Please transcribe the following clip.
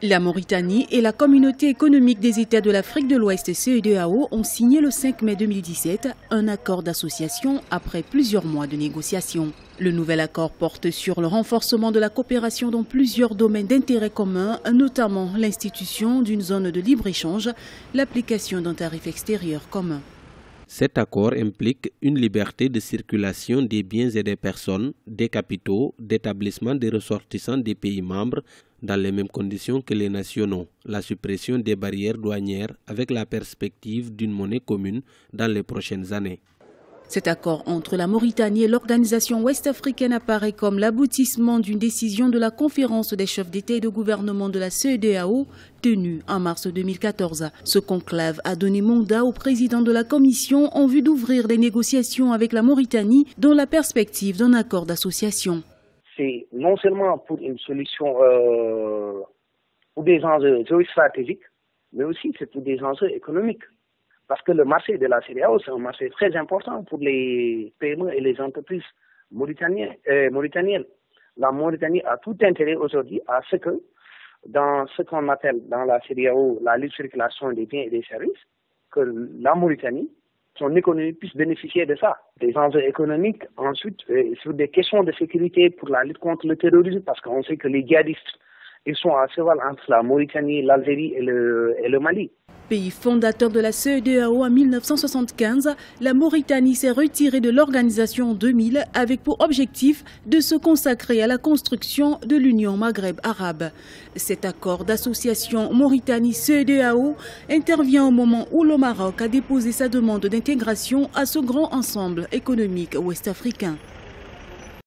La Mauritanie et la Communauté économique des États de l'Afrique de l'Ouest CEDEAO ont signé le 5 mai 2017 un accord d'association après plusieurs mois de négociations. Le nouvel accord porte sur le renforcement de la coopération dans plusieurs domaines d'intérêt commun, notamment l'institution d'une zone de libre-échange, l'application d'un tarif extérieur commun. Cet accord implique une liberté de circulation des biens et des personnes, des capitaux, d'établissements des ressortissants des pays membres dans les mêmes conditions que les nationaux, la suppression des barrières douanières avec la perspective d'une monnaie commune dans les prochaines années. Cet accord entre la Mauritanie et l'organisation ouest-africaine apparaît comme l'aboutissement d'une décision de la conférence des chefs d'État et de gouvernement de la CEDEAO tenue en mars 2014. Ce conclave a donné mandat au président de la Commission en vue d'ouvrir des négociations avec la Mauritanie dans la perspective d'un accord d'association. C'est non seulement pour une solution pour des enjeux géostratégiques, mais aussi c'est pour des enjeux économiques. Parce que le marché de la CEDEAO, c'est un marché très important pour les PME et les entreprises mauritaniennes. La Mauritanie a tout intérêt aujourd'hui à ce que, dans ce qu'on appelle dans la CEDEAO la libre circulation des biens et des services, que la Mauritanie, son économie puisse bénéficier de ça. Des enjeux économiques, ensuite, sur des questions de sécurité pour la lutte contre le terrorisme, parce qu'on sait que les djihadistes, ils sont à cheval entre la Mauritanie, l'Algérie et le Mali. Pays fondateur de la CEDEAO en 1975, la Mauritanie s'est retirée de l'organisation en 2000 avec pour objectif de se consacrer à la construction de l'Union Maghreb arabe. Cet accord d'association Mauritanie-CEDEAO intervient au moment où le Maroc a déposé sa demande d'intégration à ce grand ensemble économique ouest-africain.